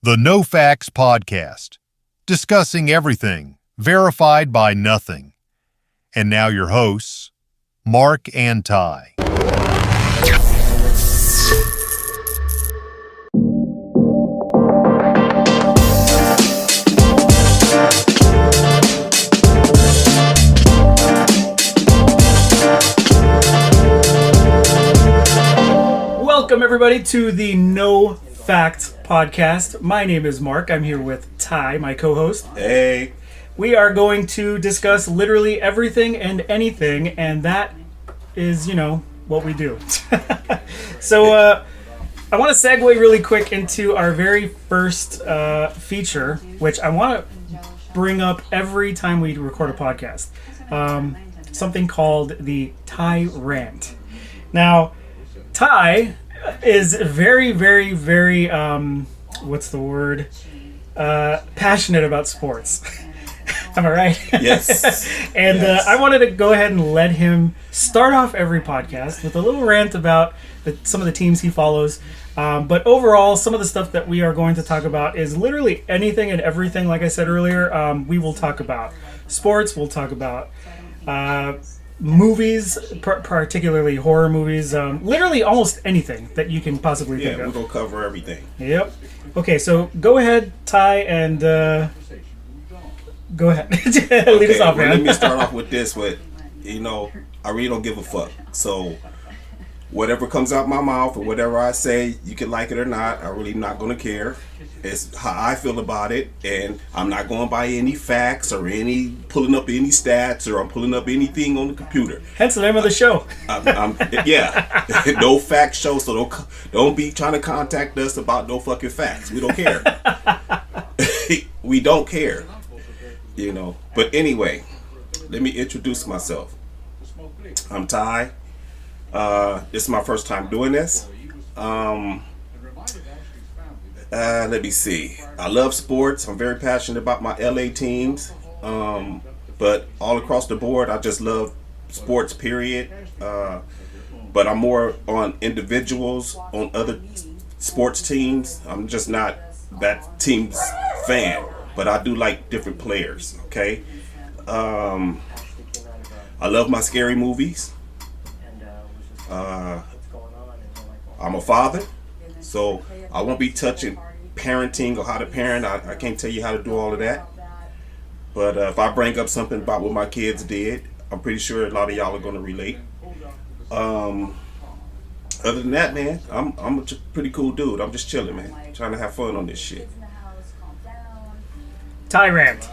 The No Facts Podcast, discussing everything, verified by nothing. And now your hosts, Mark and Ty. Welcome everybody to the No Facts Podcast. My name is Mark. I'm here with Ty, my co-host. Hey. We are going to discuss literally everything and anything, and that is, what we do. So, I want to segue really quick into our very first feature, which I want to bring up every time we record a podcast. Something called the Ty Rant. Now, Ty is very, very, very, passionate about sports. Am I right? Yes. And Yes. I wanted to go ahead and let him start off every podcast with a little rant about some of the teams he follows. But overall, some of the stuff that we are going to talk about is literally anything and everything. Like I said earlier, we will talk about sports. We'll talk about movies, particularly horror movies. Literally almost anything that you can possibly think Yeah, of. we're going to cover everything. Yep. Okay, so go ahead, Ty, and go ahead. Lead us off, man. Let me start off with this. I really don't give a fuck. So, whatever comes out my mouth or whatever I say, you can like it or not. I'm really not going to care. It's how I feel about it, and I'm not going by any facts or pulling up any stats or I'm pulling up anything on the computer. Hence the name of the show. Yeah, no fact show. So don't be trying to contact us about no fucking facts. We don't care. We don't care. But anyway, let me introduce myself. I'm Ty. This is my first time doing this. Let me see. I love sports. I'm very passionate about my LA teams. But all across the board, I just love sports, period. But I'm more on individuals, on other sports teams. I'm just not that team's fan. But I do like different players, okay? I love my scary movies. I'm a father. So I won't be touching parenting or how to parent. I can't tell you how to do all of that. But if I bring up something about what my kids did, I'm pretty sure a lot of y'all are going to relate. Other than that, man, I'm a pretty cool dude. I'm just chilling, man. Trying to have fun on this shit. Ty Rant.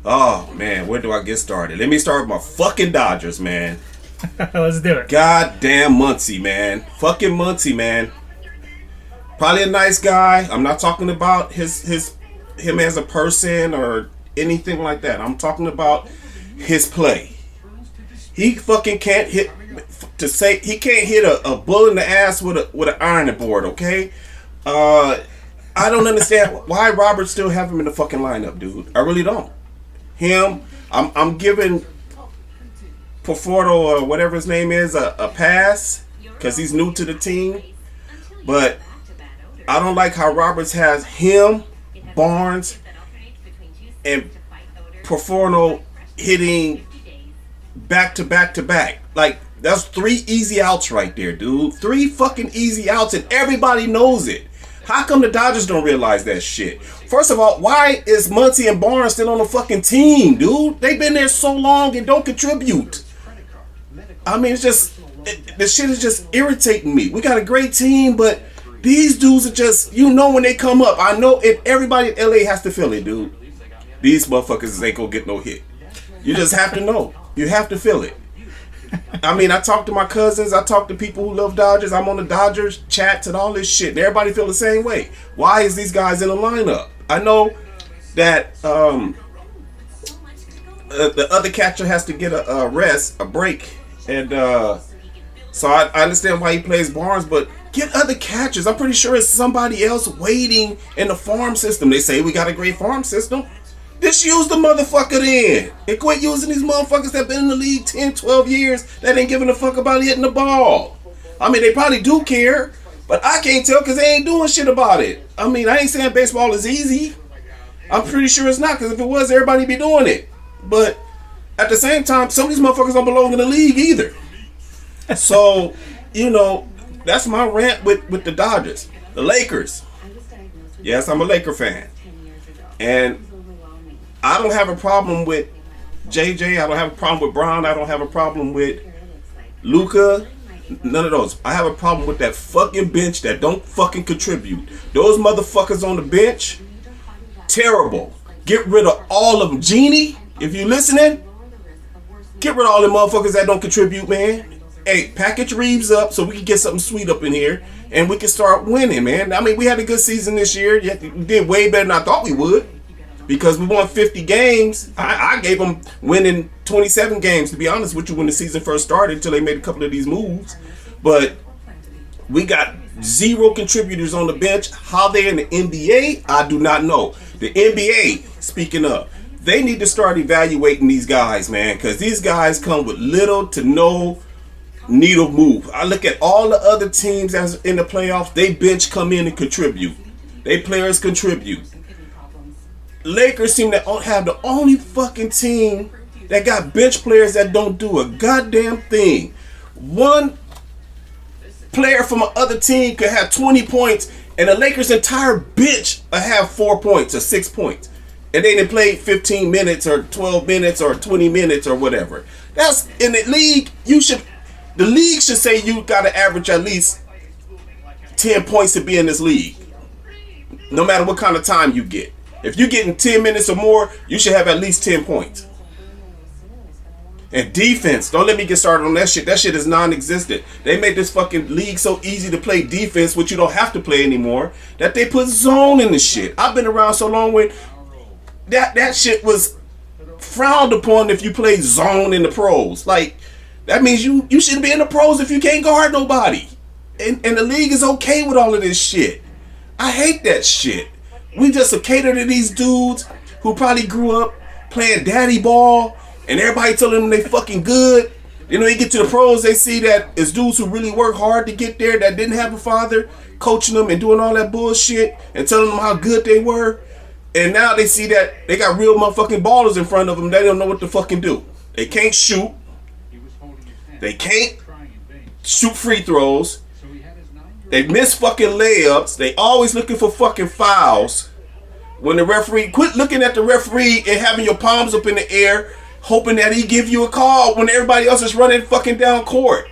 Oh, man, where do I get started? Let me start with my fucking Dodgers, man. Let's do it. Goddamn Muncy, man. Fucking Muncy, man. Probably a nice guy. I'm not talking about him as a person or anything like that. I'm talking about his play. He fucking can't hit. He can't hit a bull in the ass with an ironing board. Okay. I don't understand why Robert still have him in the fucking lineup, dude. I really don't. I'm giving Conforto or whatever his name is a pass because he's new to the team, but I don't like how Roberts has him, Barnes, and Conforto hitting back to back to back. Like, that's 3 easy outs right there, dude. 3 fucking easy outs, and everybody knows it. How come the Dodgers don't realize that shit? First of all, why is Muncy and Barnes still on the fucking team, dude? They've been there so long and don't contribute. I mean, the shit is just irritating me. We got a great team, but these dudes are just, when they come up, I know everybody in LA has to feel it, dude. These motherfuckers ain't gonna get no hit. You just have to know. You have to feel it. I mean, I talk to my cousins, I talk to people who love Dodgers, I'm on the Dodgers chats and all this shit, and everybody feel the same way. Why is these guys in the lineup? I know that the other catcher has to get a break, and so I understand why he plays Barnes, but get other catchers. I'm pretty sure it's somebody else waiting in the farm system. They say we got a great farm system. Just use the motherfucker then. And quit using these motherfuckers that been in the league 10, 12 years that ain't giving a fuck about hitting the ball. I mean, they probably do care, But I can't tell because they ain't doing shit about it. I mean, I ain't saying baseball is easy. I'm pretty sure it's not, because if it was, everybody be doing it. But at the same time, some of these motherfuckers don't belong in the league either. So, you know, that's my rant with the Dodgers. The Lakers. Yes, I'm a Laker fan. And I don't have a problem with JJ. I don't have a problem with Brown. I don't have a problem with Luka. None of those. I have a problem with that fucking bench that don't fucking contribute. Those motherfuckers on the bench, terrible. Get rid of all of them. Genie, if you listening, get rid of all them motherfuckers that don't contribute, man. Hey, package Reeves up so we can get something sweet up in here and we can start winning, man. I mean, we had a good season this year. We did way better than I thought we would, because we won 50 games. I gave them winning 27 games, to be honest with you, when the season first started, until they made a couple of these moves. But we got zero contributors on the bench. How they in the NBA, I do not know. The NBA, speaking of, they need to start evaluating these guys, man, because these guys come with little to no needle move. I look at all the other teams as in the playoffs, they bench come in and contribute. They players contribute. Lakers seem to have the only fucking team that got bench players that don't do a goddamn thing. One player from another team could have 20 points, and the Lakers' entire bench will have 4 points or 6 points. And they didn't play 15 minutes or 12 minutes or 20 minutes or whatever. That's in the league. The league should say you got to average at least 10 points to be in this league, no matter what kind of time you get. If you're getting 10 minutes or more, you should have at least 10 points. And defense, don't let me get started on that shit. That shit is non-existent. They made this fucking league so easy to play defense, which you don't have to play anymore, that they put zone in the shit. I've been around so long when that shit was frowned upon if you play zone in the pros. Like, that means you shouldn't be in the pros if you can't guard nobody. And the league is okay with all of this shit. I hate that shit. We just cater to these dudes who probably grew up playing daddy ball, and everybody telling them they fucking good. You know, they get to the pros, they see that it's dudes who really work hard to get there, that didn't have a father coaching them and doing all that bullshit and telling them how good they were. And now they see that they got real motherfucking ballers in front of them. They don't know what to fucking do. They can't shoot. They can't shoot free throws. They miss fucking layups. They always looking for fucking fouls. When the referee, quit looking at the referee and having your palms up in the air, hoping that he give you a call when everybody else is running fucking down court.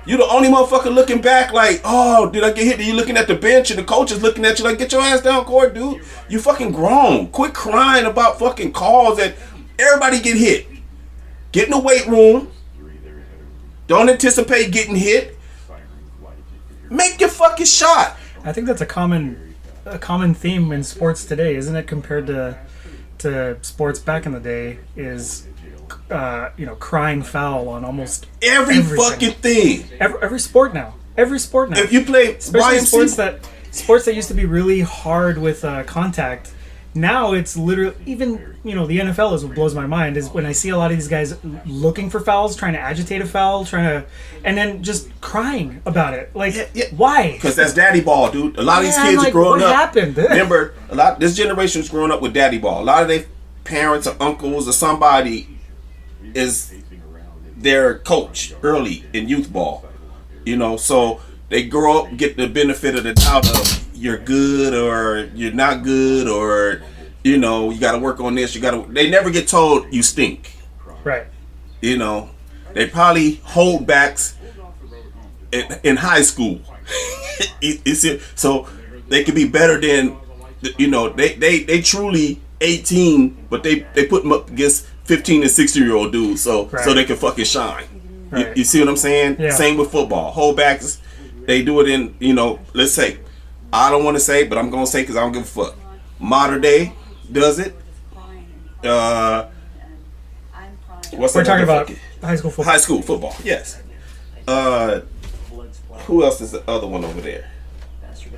You the only motherfucker looking back like, oh, did I get hit? You looking at the bench and the coach is looking at you like, get your ass down court, dude. You fucking grown. Quit crying about fucking calls that everybody get hit. Get in the weight room. Don't anticipate getting hit. Make your fucking shot. I think that's a common theme in sports today, isn't it? Compared to sports back in the day, is crying foul on almost everything. fucking thing. Every sport now. If you play, especially sports that used to be really hard with contact. Now it's literally, even the NFL is what blows my mind, is when I see a lot of these guys looking for fouls, trying to agitate a foul, and then just crying about it. Like, why? Because that's daddy ball, dude. A lot of these kids are growing up. What happened? Remember, this generation is growing up with daddy ball. A lot of their parents or uncles or somebody is their coach early in youth ball. So they grow up, get the benefit of the doubt of you're good or you're not good, or you got to work on this. They never get told you stink. Right. They probably hold backs in high school. So they could be better than they truly 18, but they put them up against 15 and 16-year-old dudes so they can fucking shine. Right. You see what I'm saying? Yeah. Same with football. Holdbacks, they do it in, let's say, I don't want to say, but I'm going to say because I don't give a fuck. Modern Day does it. We're talking about high school football. High school football, yes. Who else is the other one over there?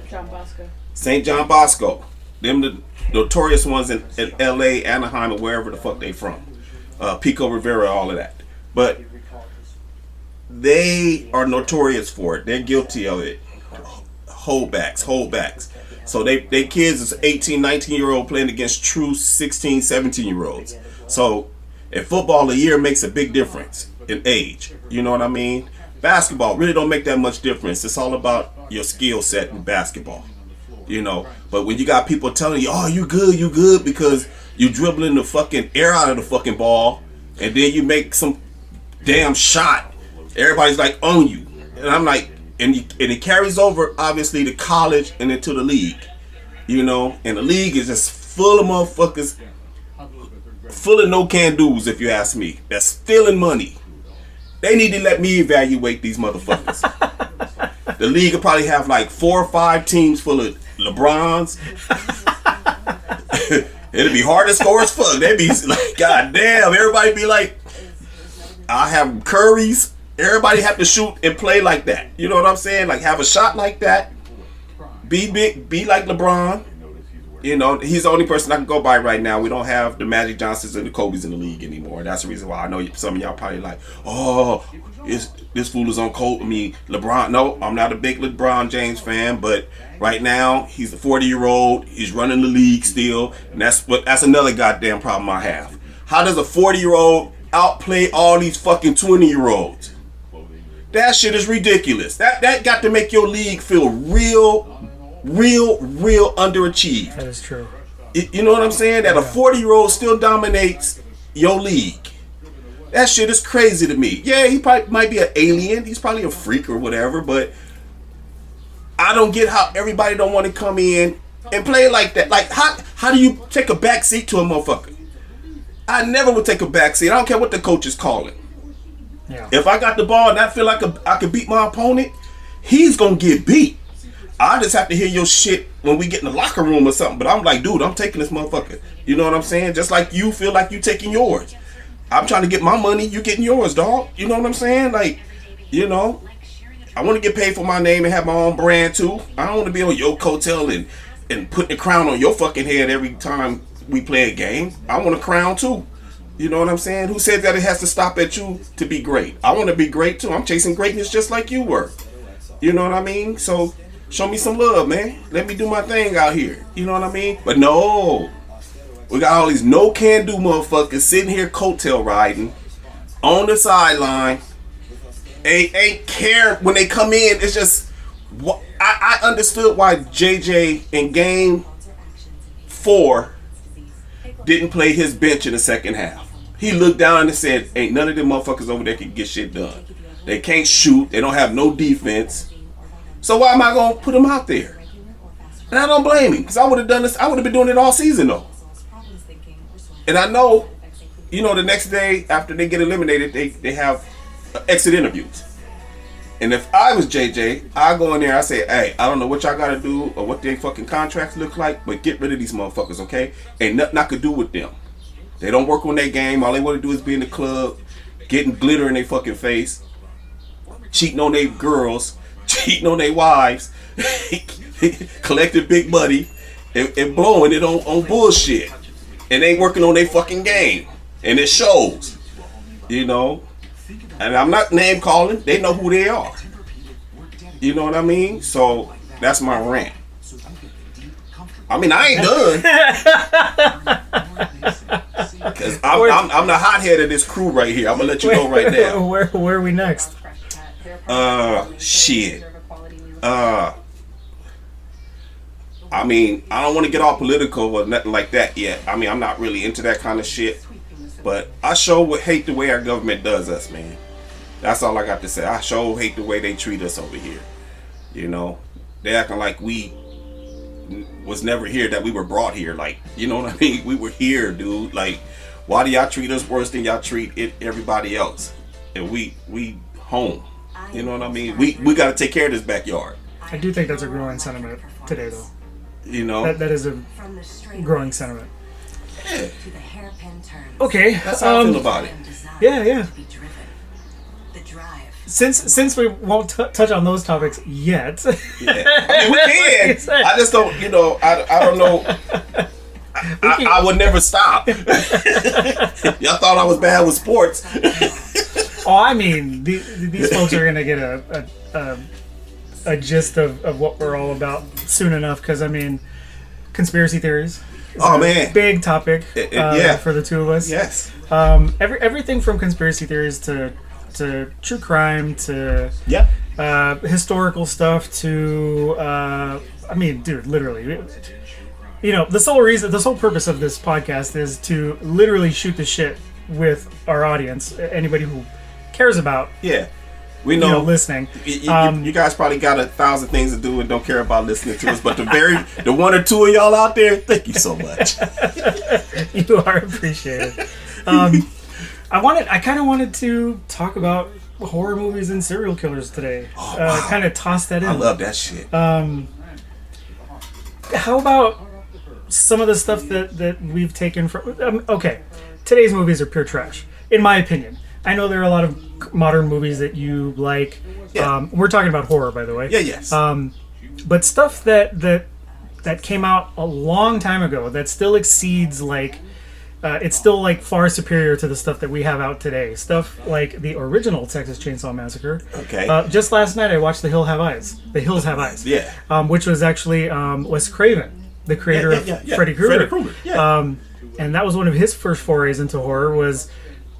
John Bosco. St. John Bosco. Them the notorious ones in L.A., Anaheim, or wherever the fuck they from. Pico Rivera, all of that. But they are notorious for it. They're guilty of it. holdbacks. So they kids is 18, 19-year-old playing against true 16, 17-year-olds. So in football, a year makes a big difference in age. You know what I mean? Basketball really don't make that much difference. It's all about your skill set in basketball. You know, but when you got people telling you, oh, you good because you dribbling the fucking air out of the fucking ball, and then you make some damn shot, everybody's like on you. And I'm like, and it carries over obviously to college and into the league. You know, and the league is just full of motherfuckers, full of no can do's, if you ask me. That's stealing money. They need to let me evaluate these motherfuckers. The league will probably have like 4 or 5 teams full of LeBrons. It'll be hard to score as fuck. They'd be like, God damn, everybody be like, I have Currys. Everybody have to shoot and play like that. You know what I'm saying? Like have a shot like that. Be big, be like LeBron. You know, he's the only person I can go by right now. We don't have the Magic Johnsons and the Kobes in the league anymore. That's the reason why I know some of y'all probably like, oh, this fool is on Kobe. I mean, LeBron. No, I'm not a big LeBron James fan, but right now he's a 40-year-old. He's running the league still, and that's another goddamn problem I have. How does a 40-year-old outplay all these fucking 20-year-olds? That shit is ridiculous. That got to make your league feel real underachieved. That is true. You know what I'm saying? That a 40-year-old still dominates your league. That shit is crazy to me. Yeah, he probably might be an alien. He's probably a freak or whatever, but I don't get how everybody don't want to come in and play like that. Like, how do you take a back seat to a motherfucker? I never would take a back seat. I don't care what the coach is calling. Yeah. If I got the ball and I feel like I could beat my opponent, he's going to get beat. I just have to hear your shit when we get in the locker room or something. But I'm like, dude, I'm taking this motherfucker. You know what I'm saying? Just like you feel like you taking yours. I'm trying to get my money, you getting yours, dog. You know what I'm saying? Like, you know, I want to get paid for my name and have my own brand too. I don't want to be on your coattail and put the crown on your fucking head every time we play a game. I want a crown too. You know what I'm saying? Who said that it has to stop at you to be great? I want to be great too. I'm chasing greatness just like you were. You know what I mean? So show me some love, man. Let me do my thing out here. You know what I mean? But no. We got all these no-can-do motherfuckers sitting here coattail riding on the sideline. Ain't care when they come in. It's just, I understood why JJ in game 4 didn't play his bench in the second half. He looked down and said, ain't none of them motherfuckers over there can get shit done. They can't shoot. They don't have no defense. So why am I going to put them out there? And I don't blame him, because I would have done this. I would have been doing it all season, though. And I know, you know, the next day after they get eliminated, they have exit interviews. And if I was JJ, I go in there, I say, hey, I don't know what y'all got to do or what their fucking contracts look like, but get rid of these motherfuckers, okay? Ain't nothing I could do with them. They don't work on their game. All they want to do is be in the club, getting glitter in their fucking face, cheating on their girls, cheating on their wives, collecting big money, and blowing it on bullshit. And they working on their fucking game. And it shows. You know? And I'm not name calling. They know who they are. You know what I mean? So, that's my rant. I mean, I ain't done. Because I'm the hothead of this crew right here. I'm going to let you know right now. Where are we next? Shit. I mean, I don't want to get all political or nothing like that yet. I mean, I'm not really into that kind of shit. But I sure hate the way our government does us, man. That's all I got to say. I sure hate the way they treat us over here. You know, they acting like we was never here, that we were brought here. Like, you know what I mean? We were here, dude. Like, why do y'all treat us worse than y'all treat everybody else? And we home. You know what I mean? We got to take care of this backyard. I do think that's a growing sentiment today, though. You know, that is a growing sentiment. Yeah. Okay, that's how I feel about it. Yeah. Since we won't touch on those topics yet. Yeah. I mean, we can. I just don't. You know, I don't know. I would never stop. Y'all thought I was bad with sports. Oh, I mean, these folks are gonna get a a gist of what we're all about soon enough, because I mean, conspiracy theories. Oh man, big topic. Yeah, for the two of us. Yes. Everything from conspiracy theories to true crime to historical stuff to I mean, dude, literally. You know, the sole purpose of this podcast is to literally shoot the shit with our audience, anybody who cares about. Yeah. We know, listening. You guys probably got 1,000 things to do and don't care about listening to us, but the one or two of y'all out there, thank you so much. You are appreciated. I kind of wanted to talk about horror movies and serial killers today. Oh, wow. Kind of toss that in. I love that shit. How about some of the stuff that we've taken from... okay, today's movies are pure trash, in my opinion. I know there are a lot of modern movies that you like. Yeah. We're talking about horror, by the way. Yeah, yes. But stuff that came out a long time ago that still exceeds, like... it's still, like, far superior to the stuff that we have out today. Stuff like the original Texas Chainsaw Massacre. Okay. Just last night I watched The Hills Have Eyes. The Hills Have Eyes. Yeah. Which was actually Wes Craven, the creator of Freddy Krueger. Yeah. And that was one of his first forays into horror, was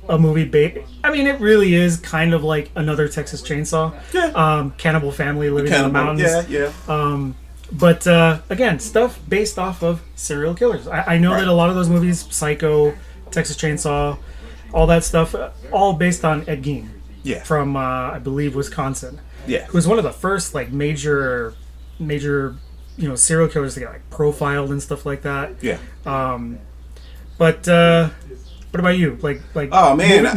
a movie I mean, it really is kind of like another Texas Chainsaw. Yeah. Cannibal family living in the mountains. Yeah. But again, stuff based off of serial killers. I know that a lot of those movies, Psycho, Texas Chainsaw, all that stuff, all based on Ed Gein. Yeah. From I believe Wisconsin. Yeah. Who was one of the first like major serial killers to get like profiled and stuff like that. Yeah. But what about you? Like oh man,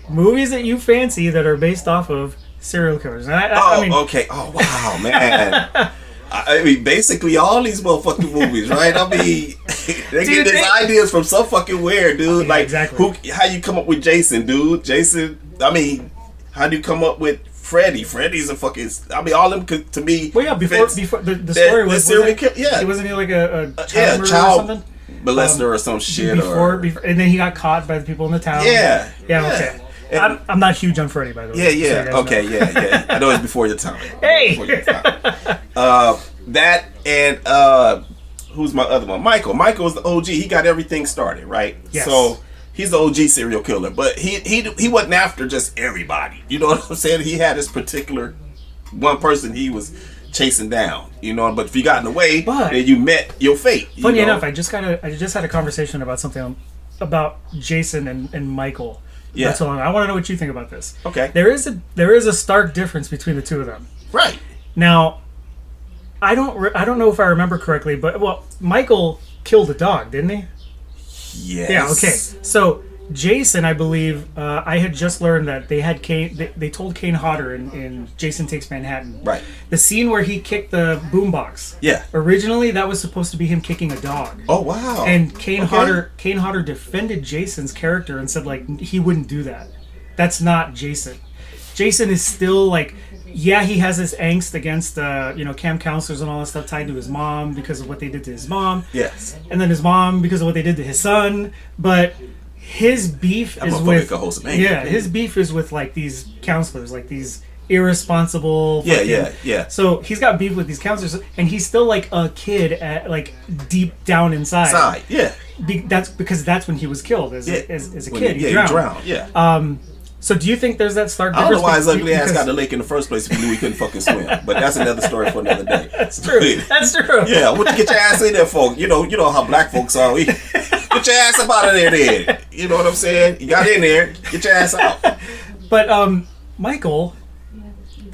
movies that you fancy that are based off of serial killers. And I mean, okay. Oh wow, man. I mean, basically all these motherfucking movies, right? I mean, they get these ideas from so fucking weird, dude. Yeah, like, exactly. How you come up with Jason, dude? Jason, I mean, how do you come up with Freddy? Freddy's a fucking... I mean, all of them could, to me... Well, yeah, before the story was... Yeah. Wasn't he like a child murderer or something? Molester or some shit. Before, and then he got caught by the people in the town. Yeah. Okay. I'm not huge on Freddy, by the way. Yeah. Okay, yeah. I know it's before your time. Hey! That and who's my other one? Michael. Michael was the OG. He got everything started, right? Yes. So he's the OG serial killer, but he wasn't after just everybody. You know what I'm saying? He had this particular one person he was chasing down. You know, but if you got in the way, then you met your fate. Funny enough, I just had a conversation about something about Jason and Michael. Yeah. Not so long. I want to know what you think about this. Okay. There is a stark difference between the two of them. Right. Now, I don't know if I remember correctly, but Michael killed a dog, didn't he? Yes. Yeah. Okay. So Jason, I believe, I had just learned that they had they told Kane Hodder in Jason Takes Manhattan. Right. The scene where he kicked the boombox. Yeah. Originally, that was supposed to be him kicking a dog. Oh wow. And Kane Hodder defended Jason's character and said like he wouldn't do that. That's not Jason. Jason is still like. Yeah, he has this angst against, camp counselors and all that stuff tied to his mom because of what they did to his mom. Yes. And then his mom because of what they did to his son. But his beef is with... his beef is with, like, these counselors, like, these irresponsible... Yeah. So he's got beef with these counselors, and he's still, like, a kid, deep down inside. That's when he was killed as a kid. He drowned. Yeah. So do you think there's that stark difference? I don't know why his ugly ass got because... in the lake in the first place if he knew he couldn't fucking swim. But that's another story for another day. That's true. That's true. Yeah, what you get your ass in there for? You know how black folks are. Get your ass up out of there then. You know what I'm saying? You got in there, get your ass out. But Michael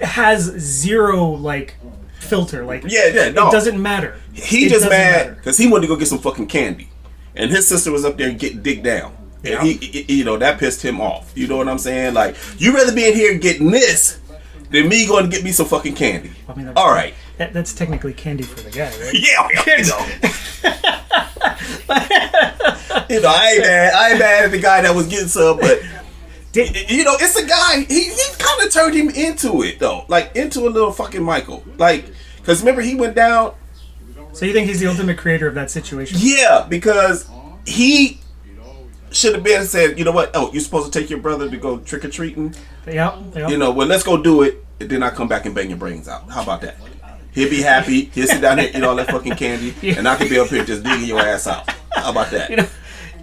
has zero like filter. Like no. It doesn't matter. He just mad because he wanted to go get some fucking candy. And his sister was up there and getting digged down. Yeah. And he that pissed him off. You know what I'm saying? Like, you rather be in here getting this than me going to get me some fucking candy. I mean, all right. That's technically candy for the guy, right? Yeah, I ain't mad at the guy that was getting some, but it's a guy. He kind of turned him into it though, like into a little fucking Michael, like because remember he went down. So you think he's the ultimate creator of that situation? Yeah, because he should have been said, you know what? Oh, you're supposed to take your brother to go trick or treating. Yeah. You know, well, let's go do it. and then I come back and bang your brains out. How about that? He'll be happy. He'll sit down here and eat all that fucking candy, and I can be up here just digging your ass out. How about that?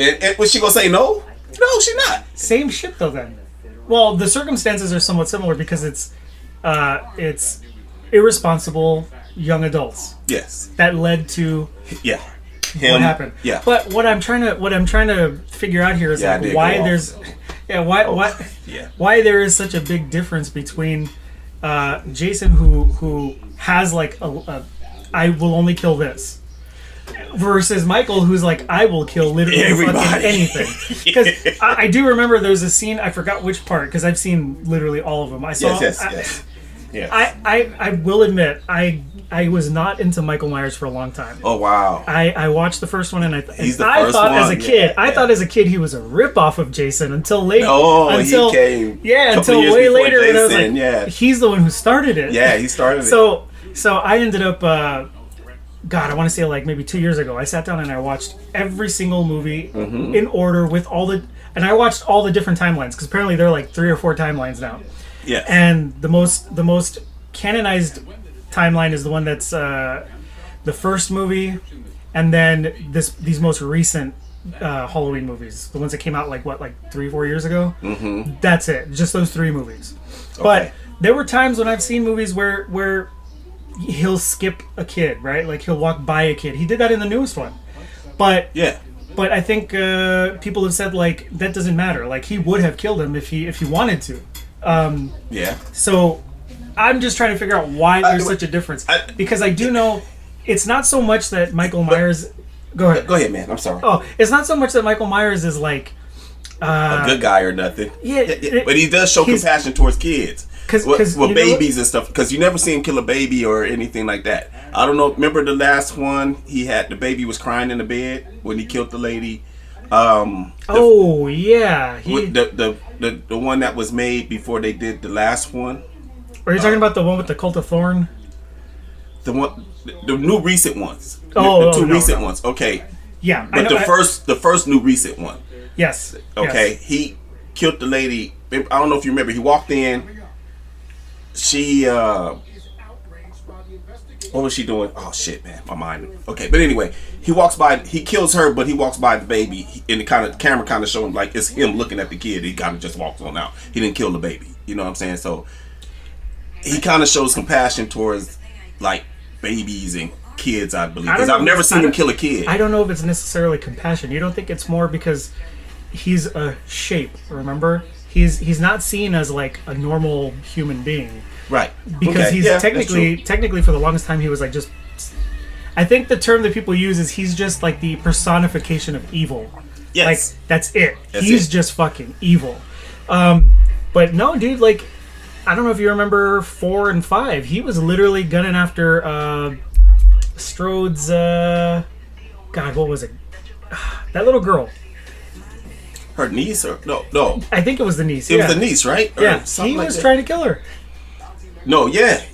And was she gonna say no? No, she not. Same shit though. Then, well, the circumstances are somewhat similar because it's irresponsible young adults Yes. that led to Yeah. what happened. Yeah. But what I'm trying to figure out here is Yeah, I like did why go off. there's Yeah. why there is such a big difference between Jason who has like a I will only kill this versus Michael who's like I will kill literally fucking Everybody. anything. Because I do remember there's a scene, I forgot which part because I've seen literally all of them. I saw Yes. I will admit I was not into Michael Myers for a long time. Oh wow. I watched the first one and I He's the I first thought as a one, kid yeah. thought as a kid he was a ripoff of Jason until late. Oh, until, he came. Yeah, couple until years way before later when I was Jason, like, yeah. he's the one who started it. Yeah, he started it. So I ended up God, I want to say like maybe 2 years ago. I sat down and I watched every single movie Mm-hmm. in order with all the, and I watched all the different timelines because apparently there are like 3 or 4 timelines now. Yes. And the most canonized timeline is the one that's the first movie, and then these most recent Halloween movies, the ones that came out like 3-4 years ago. Mm-hmm. That's it, just those 3 movies. But there were times when I've seen movies where he'll skip a kid, right? Like he'll walk by a kid. He did that in the newest one, but Yeah. But I think people have said like that doesn't matter. Like he would have killed him if he wanted to. Yeah. So I'm just trying to figure out why there's such a difference. Because I do know it's not so much that Michael Myers. Go ahead. Go ahead, man. I'm sorry. Oh, it's not so much that Michael Myers is like A good guy or nothing. Yeah, but he does show he's- compassion towards kids. 'Cause with you know babies and stuff. Because you never see him kill a baby or anything like that. I don't know. Remember the last one? He had the baby was crying in the bed when he killed the lady. oh yeah, The one that was made before they did the last one. Are you talking about the one with the Cult of Thorn? The one, the new recent ones. Oh, the two no, recent no. ones. Okay, Yeah, but the first new recent one. Yes. Okay, yes. he killed the lady. I don't know if you remember. He walked in. She what was she doing? Oh shit, man, my mind. Okay, but anyway, he walks by. He kills her, but he walks by the baby, and the camera kind of showing like it's him looking at the kid. He kind of just walks on out. He didn't kill the baby. You know what I'm saying? So he kind of shows compassion towards like babies and kids, I believe. Because I've never seen him kill a kid. I don't know if it's necessarily compassion. You don't think it's more because he's a shape, remember? He's not seen as like a normal human being. Right. Because Okay, he's yeah, that's true. technically for the longest time he was like just, I think the term that people use is he's just like the personification of evil. Yes. Like that's it. That's He's it. just fucking evil. But no, dude, like I don't know if you remember 4 and 5. He was literally gunning after Strode's God, what was it? That little girl. Her niece or no. I think it was the niece. It was the niece, right? Or Yeah, something he like was that. trying to kill her. No, yeah.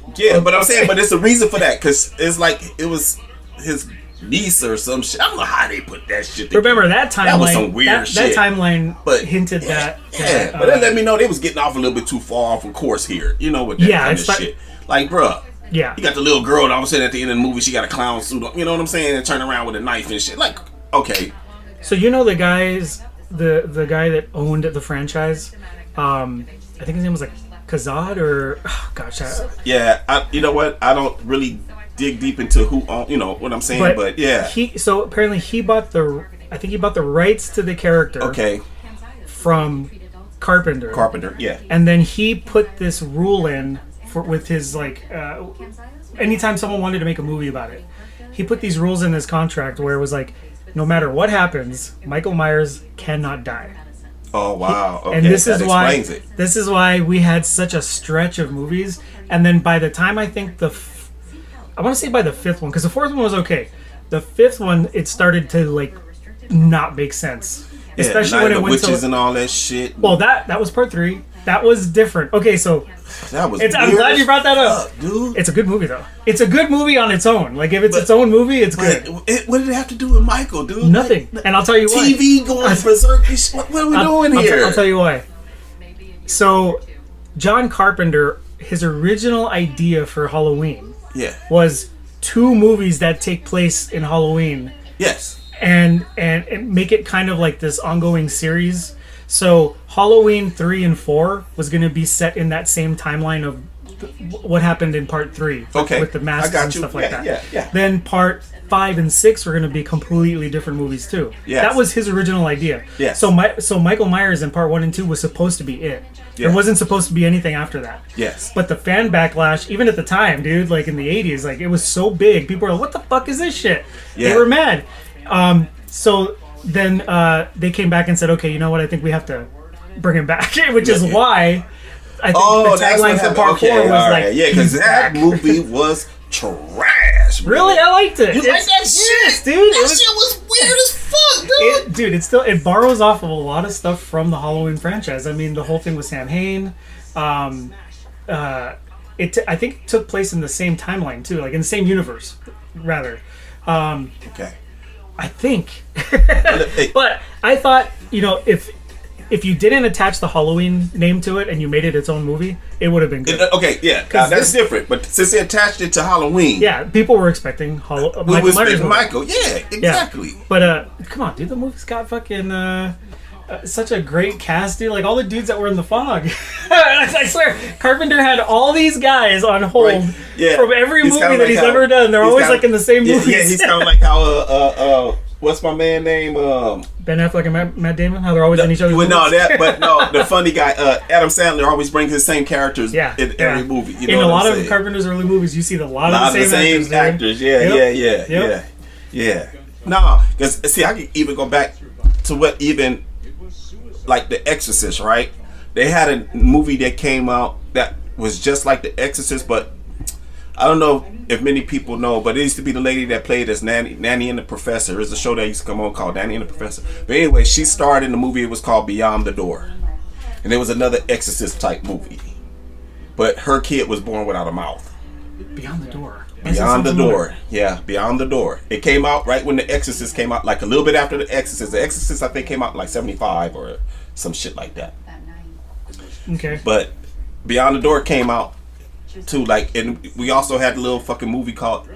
But I'm saying, but it's a reason for that because it's like it was his niece or some shit. I don't know how they put that shit together. Remember that timeline? That was some weird shit. That timeline But hinted yeah, that. but that let me know they was getting off a little bit too far off of course here. You know, with that Yeah, kind of it's like- shit. Like, bruh, Yeah. you got the little girl, and all of a sudden at the end of the movie, she got a clown suit on. You know what I'm saying? And turn around with a knife and shit. Like, okay, So you know the the guy that owned the franchise. I think his name was like Kazad or gosh. yeah. You know what? I don't really dig deep into who own. You know what I'm saying? But yeah, So apparently he bought I think he bought the rights to the character. okay. From Carpenter. Yeah. And then he put this rule in with his like anytime someone wanted to make a movie about it, he put these rules in his contract where it was like no matter what happens, Michael Myers cannot die. Oh wow. Okay. And this that is why explains it. this is why we had such a stretch of movies. And then by the time I think I want to say by the 5th one, because the 4th one was okay. The 5th one, it started to like not make sense, Yeah, especially Night when of it the went witches to. and all that shit. Well, that was part 3. That was different. Okay, so That was. I'm weird glad you as brought that up. fuck, dude. It's a good movie though. It's a good movie on its own. Like if it's its own movie, it's good. What did it have to do with Michael, dude? Nothing. Like, And I'll tell you why. TV going berserk. What are we doing here? I'll tell you why. So, John Carpenter his original idea for Halloween Yeah. was 2 movies that take place in Halloween Yes. and make it kind of like this ongoing series. So Halloween 3 and 4 was going to be set in that same timeline of what happened in part 3 Okay. with the masks I got and you. stuff like Yeah, that. yeah. Then part 5 and 6 were going to be completely different movies too. Yes. That was his original idea. Yes. So Michael Myers in part 1 and 2 was supposed to be it. Yeah. There wasn't supposed to be anything after that. Yes. But the fan backlash, even at the time, dude, like in the 80s, like it was so big. People were like, what the fuck is this shit? Yeah. They were mad. So then they came back and said, okay, you know what? I think we have to bring him back, which is why I think the that's what tagline for happened. part 4 was all like, right. Yeah, because he's that back. movie was trash. Bro. Really? I liked it. You like It's- that shit? yes, dude. That shit was weird as fuck, dude. It borrows off of a lot of stuff from the Halloween franchise. I mean, the whole thing with Sam Hain. I think it took place in the same timeline too, like in the same universe, rather. Okay. I think. But I thought, if you didn't attach the Halloween name to it and you made it its own movie, it would have been good. Okay, yeah, 'Cause that's different. But since they attached it to Halloween, Yeah, people were expecting we was Myers movie. Michael. Yeah, exactly. But come on, dude, the movie's got fucking such a great cast, dude. Like all the dudes that were in The Fog. I swear, Carpenter had all these guys on hold Right. Yeah. from every He's movie kinda that like he's how- ever done. They're he's always kinda- like in the same Yeah, movies. yeah, he's kind of like how what's my man name? Ben Affleck and Matt Damon, how they're always in each other's Well, movies. the funny guy, Adam Sandler, always brings his same characters Yeah, in yeah. every movie. You know in a what lot I'm of saying? Carpenter's early movies, you see a lot A lot of the same actors. dude. Yeah. Yep. Yeah. No, because see, I can even go back to what even like The Exorcist, right? They had a movie that came out that was just like The Exorcist, but I don't know if many people know, but it used to be the lady that played as Nanny and the Professor. It's a show that used to come on called Nanny and the Professor. But anyway, she starred in the movie. It was called Beyond the Door, and it was another Exorcist type movie. But her kid was born without a mouth. Beyond the Door. Beyond the Door. Yeah, Beyond the Door. It came out right when The Exorcist came out, like a little bit after The Exorcist. The Exorcist, I think, came out in like 75 or some shit like that. Okay. But Beyond the Door came out too, like, and we also had a little fucking movie called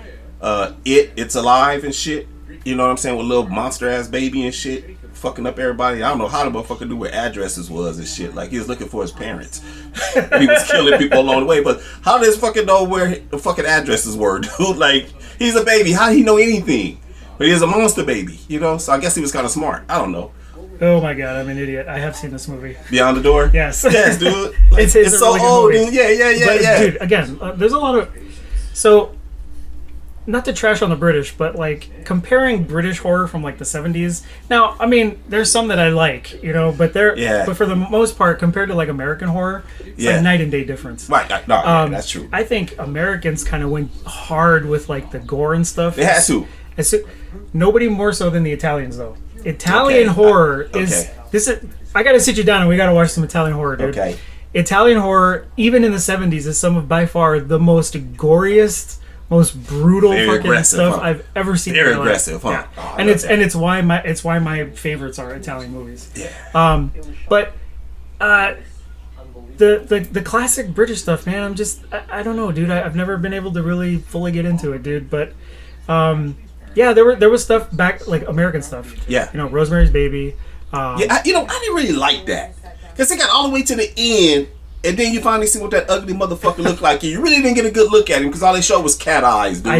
It's Alive and shit. You know what I'm saying? With a little monster ass baby and shit. Fucking up everybody. I don't know how the motherfucker knew where addresses was and shit. Like, he was looking for his parents. He was killing people along the way. But how does fucking know where the fucking addresses were, dude? Like, he's a baby. How did he know anything? But he is a monster baby, you know? So I guess he was kind of smart. I don't know. Oh my god, I'm an idiot. I have seen this movie. Beyond the Door? Yes. Yes, dude. Like, It's it's a so really good old, movie. dude. Yeah. But, dude, again, there's a lot of... So, not to trash on the British, but, like, comparing British horror from, like, the 70s... Now, I mean, there's some that I like, but they're... Yeah. But for the most part, compared to, like, American horror, it's Yeah. like night and day difference. Right. No, yeah, that's true. I think Americans kind of went hard with, like, the gore and stuff. They had to. Nobody more so than the Italians, though. Italian Okay. horror is... Okay. I gotta sit you down and we gotta watch some Italian horror, dude. Okay. Italian horror, even in the 70s, is some of by far the most goriest, most brutal Very fucking aggressive, stuff huh? I've ever seen. Very in my life. aggressive, huh? Yeah. Oh, I and love it's that. and it's why my favorites are Italian movies. Yeah. But the classic British stuff, man, I don't know, dude. I've never been able to really fully get into it, dude. But yeah, there was stuff back, like American stuff. Yeah. Rosemary's Baby. Yeah, I didn't really like that. Because they got all the way to the end, and then you finally see what that ugly motherfucker looked like, and you really didn't get a good look at him, because all they showed was cat eyes, dude.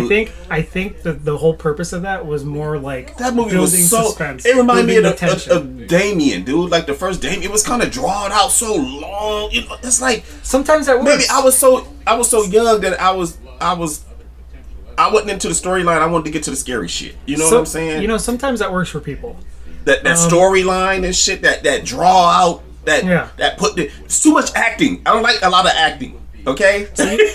I think that the whole purpose of that was more like that movie building was so... suspense. It reminded me building of, tension. of Damien, dude. Like, the first Damien, it was kind of drawn out so long. It's like... Sometimes that works. Maybe I was so young that I wasn't into the storyline. I wanted to get to the scary shit. You know what I'm saying? Sometimes that works for people. That storyline and shit, that draw out, it's too much acting. I don't like a lot of acting. Okay,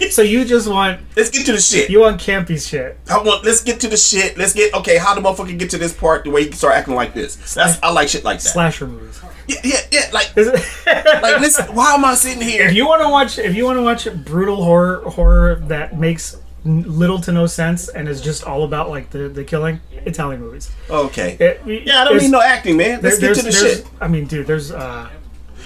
So you just want let's get to the shit. you want campy shit. Let's get to the shit. How the motherfucker get to this part the way he can start acting like this? I like shit like that. Slasher movies. Yeah. Like, Is it- like listen. Why am I sitting here? if you want to watch brutal horror that makes little to no sense and is just all about like the killing, Italian movies. Okay. I I don't need no acting, man. Let's get to the shit. I mean, dude, there's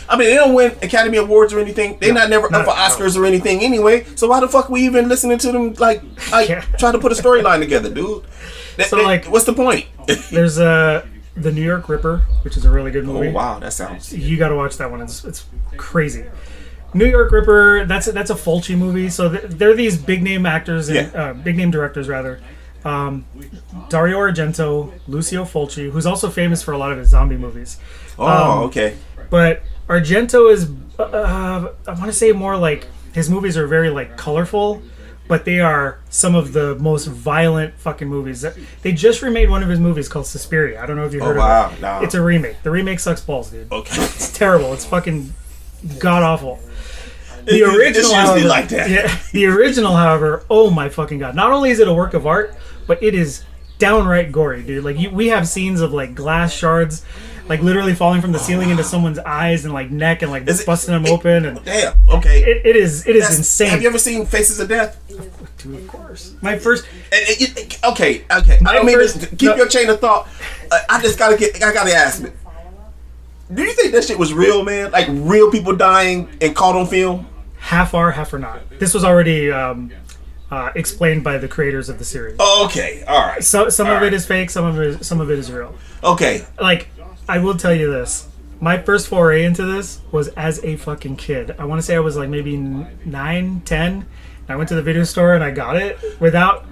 I mean, they don't win Academy Awards or anything. They're not never up for Oscars or anything anyway. So why the fuck we even listening to them like trying to put a storyline together, dude? What's the point? There's The New York Ripper, which is a really good movie. Oh wow, that sounds. You got to watch that one. It's crazy. New York Ripper. That's a Fulci movie. So they're these big name actors and big name directors rather. Dario Argento, Lucio Fulci, who's also famous for a lot of his zombie movies. Okay. But Argento is, I want to say more like his movies are very like colorful, but they are some of the most violent fucking movies. They just remade one of his movies called Suspiria. I don't know if you heard of it. Nah. It's a remake. The remake sucks balls, dude. Okay. It's terrible. It's fucking god awful. The original, however, like that. Yeah, the original, however, oh my fucking god! Not only is it a work of art, but it is downright gory, dude. Like we have scenes of like glass shards, like literally falling from the ceiling into someone's eyes and like neck and like busting them open. And damn, okay, it is insane. Have you ever seen Faces of Death? Dude, of course. My first. Okay. I don't mean to keep your chain of thought. I gotta ask. Do you think that shit was real, man? Like real people dying and caught on film? Half are, half are not. This was already explained by the creators of the series. Okay, all right. So some of it is fake, some of it is real. Okay. Like, I will tell you this. My first foray into this was as a fucking kid. I want to say I was like maybe 9, 10. And I went to the video store and I got it without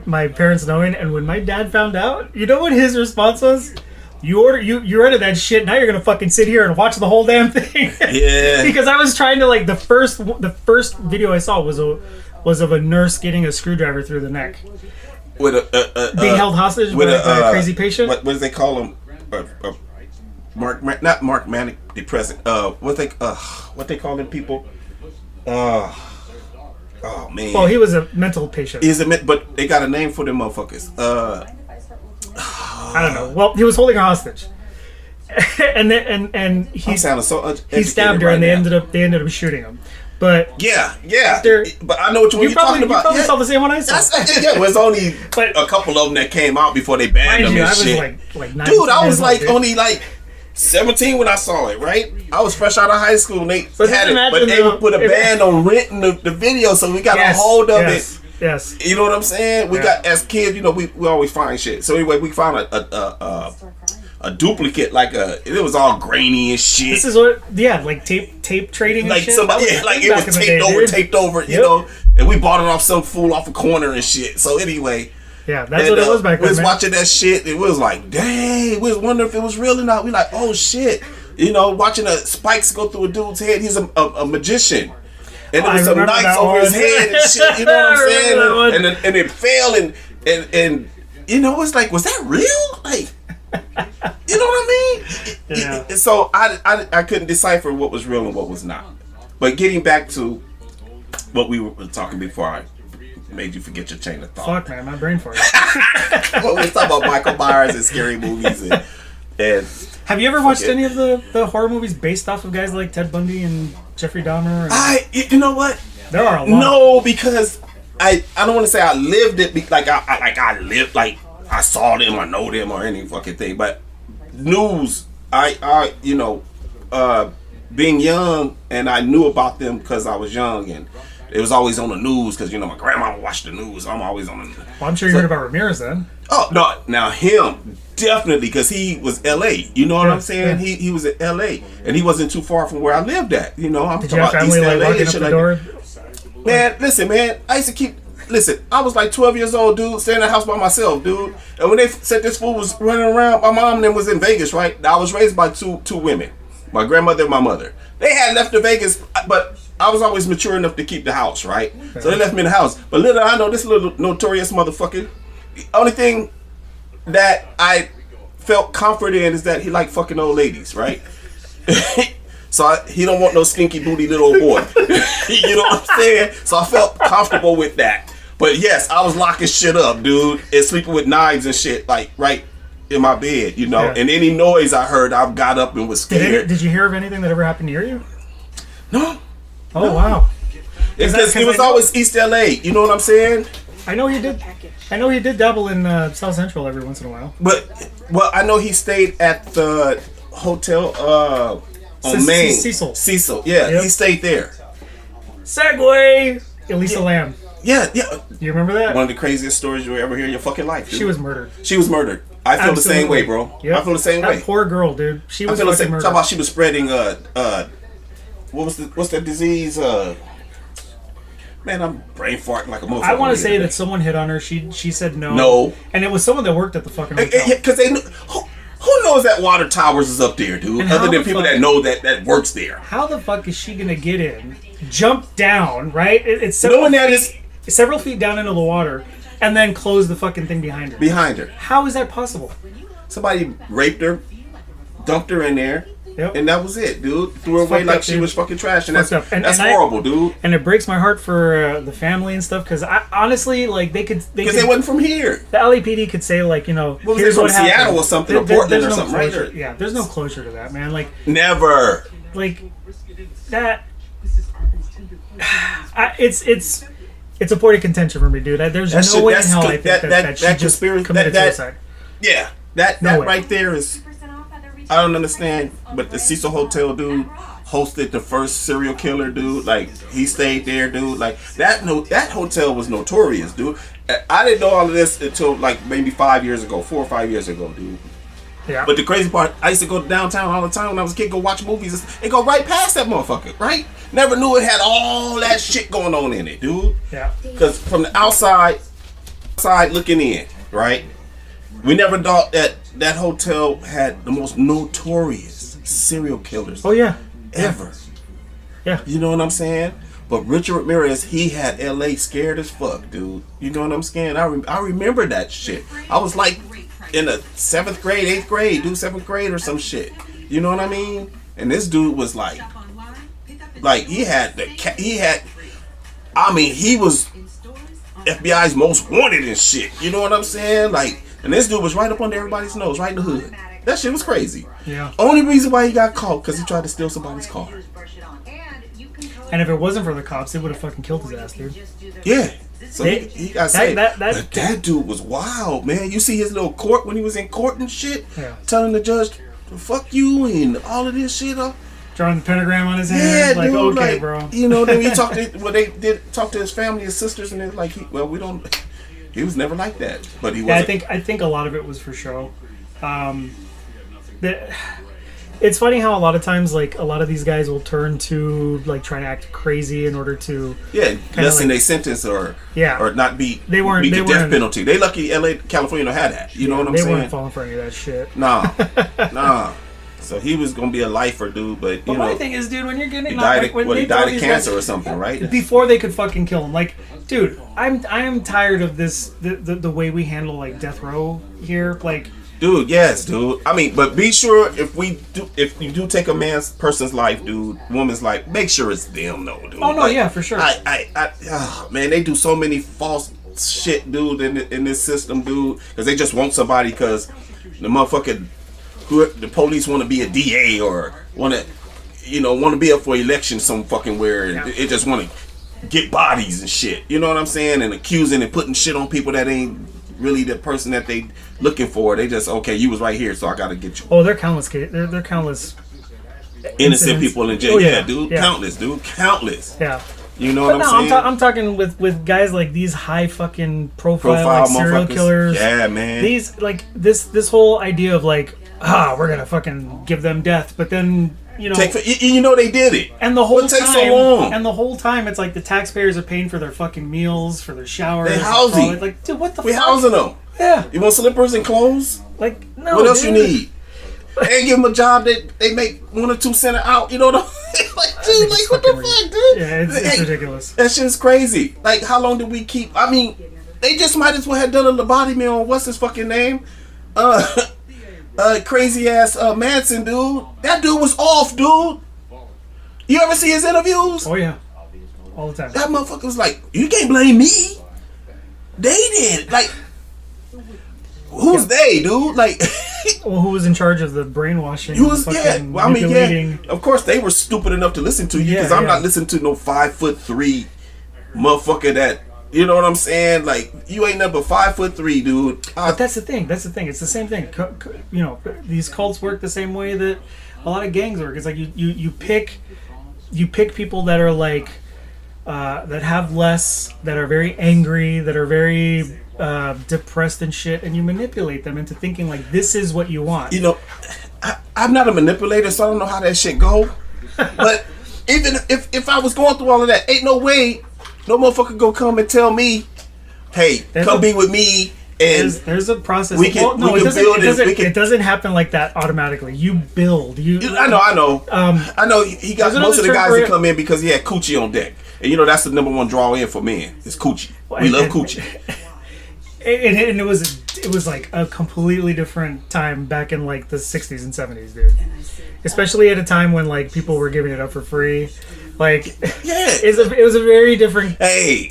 my parents knowing. And when my dad found out, you know what his response was? You ordered that shit. Now you're gonna fucking sit here and watch the whole damn thing. Yeah. Because I was trying to like the first video I saw was of a nurse getting a screwdriver through the neck. With a being held hostage by a crazy patient. What do they call him? Not Mark Manic Depressant. What they call them people? Oh man. Well, he was a mental patient. But they got a name for them motherfuckers. I don't know. Well, he was holding her hostage, and he stabbed her, and they ended up shooting him. But yeah. But I know what you're talking about. You probably saw the same one I saw. Yeah, it was only a couple of them that came out before they banned them and shit. I was like 9, dude, I was like only like 17 when I saw it. Right, I was fresh out of high school. And they had it, but they put a ban on renting the video, so we got a hold of it. Yes. You know what I'm saying? We got, as kids, you know, we always find shit. So anyway, we found a duplicate, it was all grainy and shit. This is what, like tape trading and shit. Somebody, it was taped over, you know, and we bought it off some fool off a corner and shit. So anyway. Yeah, that's what it was back then. We was watching that shit. It was like, dang, we was wondering if it was real or not. We like, oh shit. You know, watching the spikes go through a dude's head. He's a magician. And there was some knives over his head and shit, you know what I'm saying? And it fell and you know, it's like, was that real? Like, you know what I mean? Yeah. So I couldn't decipher what was real and what was not. But getting back to what we were talking before I made you forget your chain of thought. Fuck, man, my brain farted. Well, we was talking about Michael Myers and scary movies and have you ever watched any of the horror movies based off of guys like Ted Bundy and Jeffrey Dahmer? You know what? There are a lot. No, because I don't want to say I lived it. I lived, like I saw them, I know them, or any fucking thing. But news, I you know, being young, and I knew about them because I was young, and it was always on the news because, you know, my grandma watched the news. I'm always on the news. Well, I'm sure you heard about Ramirez then. Oh no, now him. Definitely, because he was L.A. You know what I'm saying? Yeah. He was in L.A. and he wasn't too far from where I lived at. You know, I'm talking about East L.A. and shit like that. Man, listen, man. I used to I was like 12 years old, dude, staying in the house by myself, dude. And when they said this fool was running around, my mom and them was in Vegas, right? I was raised by two women, my grandmother and my mother. They had left to Vegas, but I was always mature enough to keep the house, right? Okay. So they left me in the house. But little I know, this little notorious motherfucker, the only thing that I felt comfort in is that he liked fucking old ladies, right? So he don't want no stinky booty little boy. You know what I'm saying? So I felt comfortable with that. But yes, I was locking shit up, dude, and sleeping with knives and shit, like right in my bed, you know. Yeah. And any noise I heard, I got up and was scared. Did you hear of anything that ever happened near you? No. Oh no. Wow. It was always East LA. You know what I'm saying? I know he did dabble in South Central every once in a while. But I know he stayed at the hotel on Main. Cecil. Yeah, Yep. he stayed there. Segway. Elisa Lamb. Yeah. You remember that? One of the craziest stories you'll ever hear in your fucking life, dude. She was murdered. She was murdered. I feel the same way, bro. Yep. I feel the same that way. Poor girl, dude. She was I feel the fucking same. murdered. Talk about she was spreading what's the disease? Man, I'm brain farting like a motherfucker. I want to say that someone hit on her. She said no. No. And it was someone that worked at the fucking hotel. Because they knew, who knows that Water Towers is up there, dude? And Other how than the people fuck- that know that works there. How the fuck is she gonna get in, jump down, right? It's several, Knowing that is several feet down into the water, and then close the fucking thing behind her. behind her. How is that possible? Somebody raped her, dumped her in there, Yep. and that was it, dude. Threw her away fucked like up, she dude. was fucking trash, and Fucked that's up. And that's I- horrible, dude. And it breaks my heart for the family and stuff, because I honestly, like, Because they wasn't from here. the LAPD could say, like, you know, What was here's they, from what happened. Seattle or something, or Portland there's or no something, right? closure. Yeah, there's no closure to that, man. Like Never. that. It's a point of contention for me, dude. There's That no shit- way in that's hell good. I think that she that just conspiracy- committed that- suicide. Yeah, that No way. right there is. I don't understand, but the Cecil Hotel dude hosted the first serial killer dude. Like he stayed there, dude. Like that hotel was notorious, dude. I didn't know all of this until like maybe 4 or 5 years ago, dude. Yeah. But the crazy part, I used to go downtown all the time when I was a kid, go watch movies. It go right past that motherfucker, right? Never knew it had all that shit going on in it, dude. Yeah. Because from the outside looking in, right? We never thought that hotel had the most notorious serial killers Oh yeah. ever. Yeah. You know what I'm saying? But Richard Ramirez, he had LA scared as fuck, dude. You know what I'm saying? I remember that shit. I was like in the 7th grade, 8th grade, dude, 7th grade or some shit. You know what I mean? And this dude was like he was FBI's most wanted and shit. You know what I'm saying? Like, and this dude was right up under everybody's nose, right in the hood. That shit was crazy. Yeah. Only reason why he got caught because he tried to steal somebody's car. And if it wasn't for the cops, they would have fucking killed his ass, dude. Yeah. So he got saved. that- But that dude was wild, man. You see his little court when he was in court and shit, Yeah. telling the judge, "Fuck you" and all of this shit. Drawing the pentagram on his hand. Yeah, like, dude. okay, Like, bro. you know, then we talked to they did talk to his family, his sisters, and it's like, we don't. He was never like that, but he was. Yeah, I think a lot of it was for show. It's funny how a lot of times, like, a lot of these guys will turn to, like, trying to act crazy in order to lessen like- their sentence or not be They weren't- beat they the death weren't- penalty. They lucky California don't have that. You know what I'm they saying? weren't falling for any of that shit. Nah. So he was gonna be a lifer, dude. But But you my know, thing is, dude, when you're getting he knocked, died. like, when He they throw died of these cancer guys- or something, right? before they could fucking kill him. Like, dude, I'm tired of this the way we handle, like, death row here. Like, Dude, yes, dude. I mean, but be sure if you do take a person's life, dude, woman's life, make sure it's them, though, dude. oh no, Like, yeah, for sure. Man, they do so many false shit, dude, in this system, dude, because they just want somebody because the motherfucker, the police want to be a DA or want to be up for election some fucking where, and it just want to get bodies and shit. You know what I'm saying? And accusing and putting shit on people that ain't really the person that they looking for. They just, okay, you was right here, so I gotta get you. Oh, they're countless. They're countless. Innocent incidents. people in jail. Oh, yeah, dude. yeah. Countless. Yeah. You know But what no, I'm saying? I'm talking with guys like these high fucking profile Profile like serial motherfuckers. killers. Yeah, man. These like this whole idea of like, we're gonna fucking give them death, but then you know, they did it. and the whole What takes time, so long? and the whole time, it's like the taxpayers are paying for their fucking meals, for their showers. They housing. and like, dude, what the We fuck? housing them. Yeah, You want slippers and clothes? like no. What else you dude. need? They give them a job that they make 1 or 2 cents out. You know what I'm saying? Like, dude, think like it's what the fucking fuck, dude? Yeah, it's ridiculous. That shit's crazy. Like, how long did we keep? I mean, they just might as well have done a lobotomy on what's his fucking name? Crazy ass Manson, dude. That dude was off, dude. You ever see his interviews? Oh yeah, all the time. That motherfucker was like, you can't blame me. They did. Like, who's they, dude? Like, Well, who was in charge of the brainwashing? who was, fucking yeah. Well, I mean, manipulating? yeah. Of course, they were stupid enough to listen to you because Yeah, I'm yeah. not listening to no 5'3" motherfucker that You know what I'm saying? Like, you ain't nothing but 5'3", dude. But that's the thing. It's the same thing. You know, these cults work the same way that a lot of gangs work. It's like you pick people that are like that have less, that are very angry, that are very depressed and shit, and you manipulate them into thinking like this is what you want. You know, I'm not a manipulator, so I don't know how that shit go. But even if I was going through all of that, ain't no way no motherfucker go come and tell me, hey, come be with me. And there's a process. We can build it. It doesn't happen like that automatically. You build. I know. I know. He got most of the guys that come in because he had coochie on deck, and you know that's the number one draw in for men. It's coochie. We love coochie. And it was like a completely different time back in like the 60s and 70s, dude. Especially at a time when like people were giving it up for free. Like, it was a very different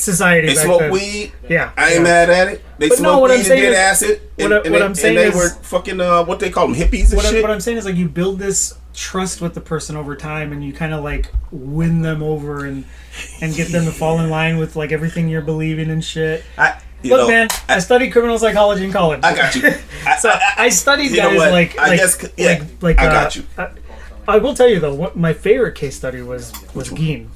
society. They back smoke then. weed. Yeah, I ain't mad at it. They smoke weed and did acid. What I'm saying they is, were fucking what they call them, hippies and shit. What I'm saying is like you build this trust with the person over time, and you kind of like win them over and get them to fall in line with like everything you're believing and shit. Look, man, I studied criminal psychology in college. I got you. I studied guys like I got you. I will tell you though, what my favorite case study was Geen.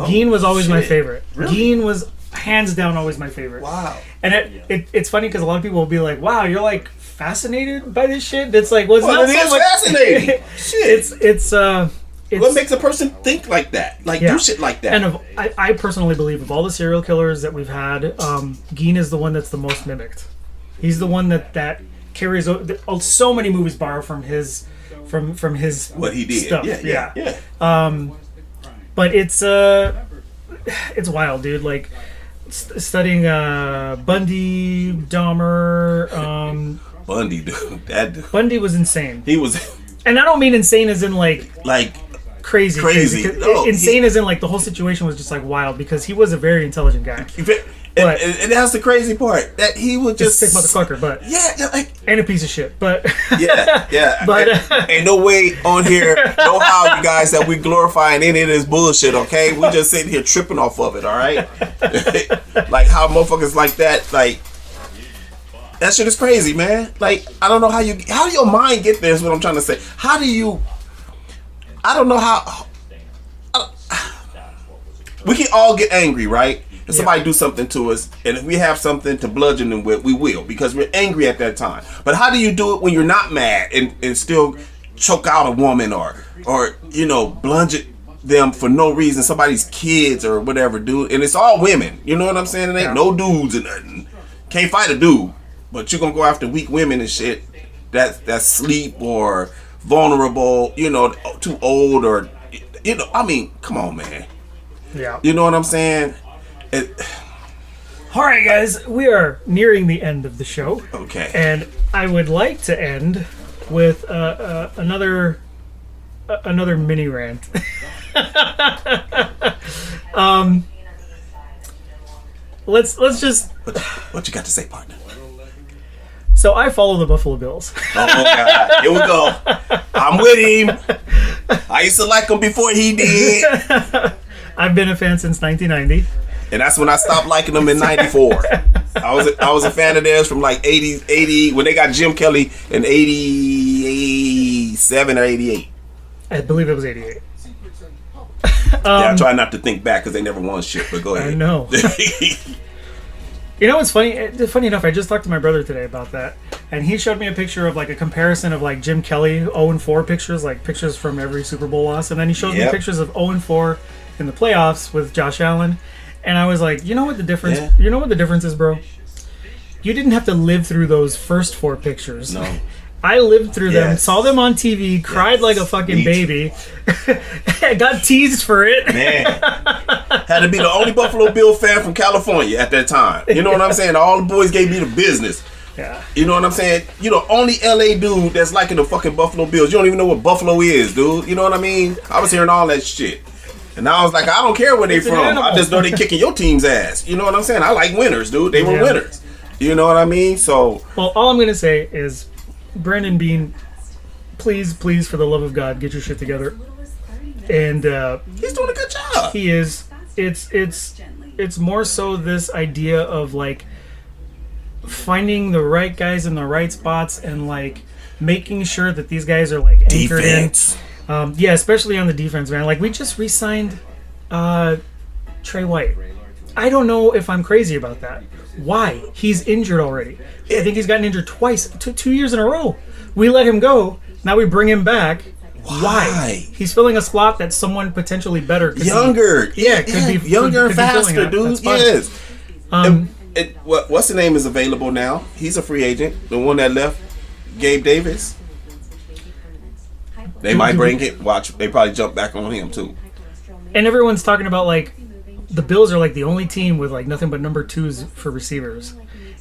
Geen was always my favorite. Really? Geen was hands down always my favorite. Wow. And it's funny because a lot of people will be like, "Wow, you're like fascinated by this shit." It's like, what's not fascinating? Shit. It's what makes a person think like that? Like do shit like that? And I personally believe of all the serial killers that we've had, Geen is the one that's the most mimicked. He's the one that carries so many movies borrow from his what he did stuff. Yeah. But it's wild, dude. Like studying Bundy, Dahmer. Bundy, dude. That dude. Bundy was insane. He was, and I don't mean insane as in like crazy. Insane as in like the whole situation was just like wild because he was a very intelligent guy. And that's the crazy part that he would just sick motherfucker, but and a piece of shit, but but ain't no way on here, no how you guys that we glorifying any of this bullshit. Okay, we just sitting here tripping off of it. All right, like how motherfuckers like that, like that shit is crazy, man. Like I don't know how do your mind get there? Is what I'm trying to say. How do you? I don't know how. We can all get angry, right? If somebody do something to us, and if we have something to bludgeon them with, we will, because we're angry at that time. But how do you do it when you're not mad and still choke out a woman or you know, bludgeon them for no reason, somebody's kids or whatever, dude? And it's all women, you know what I'm saying? It ain't no dudes and nothing. Can't fight a dude, but you're gonna go after weak women and shit that's sleep or vulnerable, you know, too old or, you know, I mean, come on, man. Yeah. You know what I'm saying? All right, guys, we are nearing the end of the show. Okay. And I would like to end with another mini rant. Let's just. What you got to say, partner? So I follow the Buffalo Bills. Oh God! Here we go. I'm with him. I used to like him before he did. I've been a fan since 1990. And that's when I stopped liking them in 94. I was a fan of theirs from like 80 when they got Jim Kelly in 87 or 88. I believe it was 88. I try not to think back because they never won shit, but go ahead. I know. You know what's funny? Funny enough, I just talked to my brother today about that, and he showed me a picture of like a comparison of like Jim Kelly 0-4 pictures, like pictures from every Super Bowl loss, and then he shows me pictures of 0-4 in the playoffs with Josh Allen. And I was like, you know what the difference? Yeah. You know what the difference is, bro? You didn't have to live through those first 4 pictures. No. I lived through them, saw them on TV, cried like a fucking baby, got teased for it. Man, had to be the only Buffalo Bill fan from California at that time. You know what I'm saying? All the boys gave me the business. Yeah. You know what I'm saying? You the only LA dude that's liking the fucking Buffalo Bills. You don't even know what Buffalo is, dude. You know what I mean? I was hearing all that shit. And I was like, I don't care where they from. I just know they kicking your team's ass. You know what I'm saying? I like winners, dude. They were winners. You know what I mean? So. Well, all I'm going to say is, Brandon Beane, please, for the love of God, get your shit together. And he's doing a good job. He is. It's it's more so this idea of like finding the right guys in the right spots and like making sure that these guys are like anchored Defense. in. Yeah, especially on the defense, man. Like we just re-signed Trey White. I don't know if I'm crazy about that. Why? He's injured already. I think he's gotten injured twice, 2 years in a row. We let him go. Now we bring him back. Why? He's filling a slot that someone potentially better could Younger. Be. Yeah, could be younger could and be filling faster, that. dude. That's fine. Yes. What's the name is available now? He's a free agent. The one that left, Gabe Davis. They might bring it. Watch. They probably jump back on him too. And everyone's talking about like the Bills are like the only team with like nothing but number twos for receivers,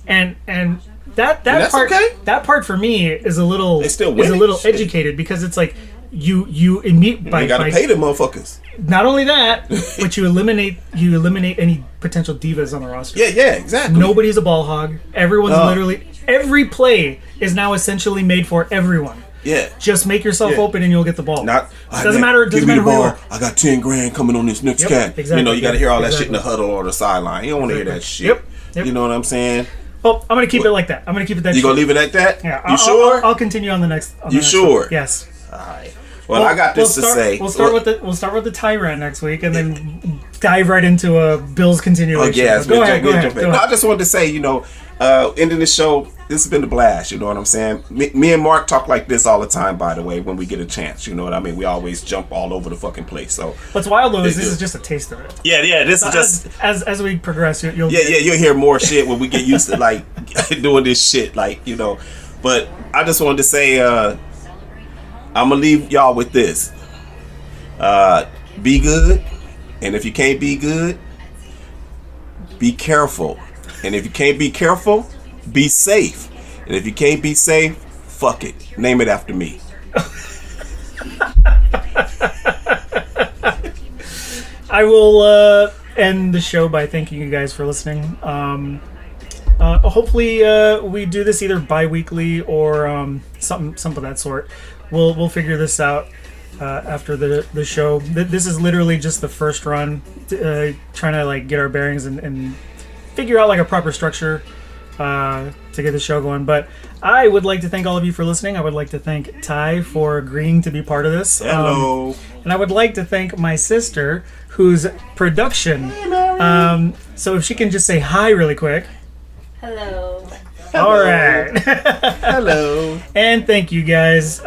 and that that's part okay. that part for me is a little They still is a winning? little Shit. educated because it's like you immediately You gotta pay them motherfuckers. not only that but you eliminate any potential divas on the roster. Yeah, exactly. Nobody's a ball hog. Everyone's No. literally every play is now essentially made for everyone. Yeah. Just make yourself Yeah. open and you'll get the ball. Not. Doesn't matter. It doesn't Give me matter the who you ball. are. I got 10 grand coming on this next Yep, cat. exactly, You know, you got to hear all that exactly. shit in the huddle or the sideline. You don't want to hear that shit. Yep. You know what I'm saying? Well, I'm gonna keep it like that. I'm gonna keep it that. You gonna short. leave it at that? Yeah. You sure? I'll continue on the next. On the You next sure? one. Yes. Well, I got this to start, say. We'll start with the Tyrant next week, and then dive right into a Bills continuation. Oh, yeah, Go ahead. Go ahead. No, I just wanted to say, ending the show, this has been a blast, you know what I'm saying? Me and Mark talk like this all the time, by the way, when we get a chance, you know what I mean? We always jump all over the fucking place, so. What's wild, though, is this is just a taste of it. Yeah, this is just. As we progress, you'll Yeah, you'll hear more shit when we get used to, like, doing this shit, like, But I just wanted to say, I'm gonna leave y'all with this. Be good, and if you can't be good, be careful. And if you can't be careful, be safe. And if you can't be safe, fuck it. Name it after me. I will end the show by thanking you guys for listening. Hopefully, we do this either bi-weekly or something of that sort. We'll figure this out after the show. This is literally just the first run, trying to like get our bearings and figure out like a proper structure to get the show going. But I would like to thank all of you for listening. I would like to thank Ty for agreeing to be part of this. Hello. And I would like to thank my sister, whose production. So if she can just say hi really quick. Hello. All right. Hello. And thank you guys.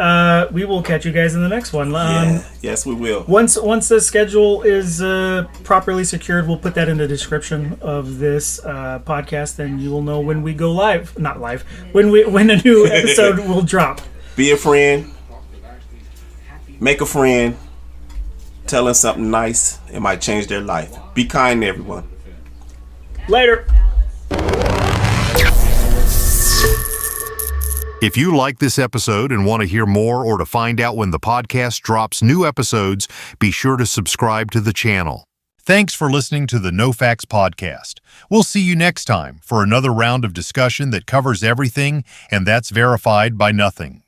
We will catch you guys in the next one. Yes, we will. Once the schedule is properly secured, we'll put that in the description of this podcast, and you will know when we go live. Not live. When a new episode will drop. Be a friend. Make a friend. Tell them something nice. It might change their life. Be kind to everyone. Later. If you like this episode and want to hear more or to find out when the podcast drops new episodes, be sure to subscribe to the channel. Thanks for listening to the No Facts Podcast. We'll see you next time for another round of discussion that covers everything and that's verified by nothing.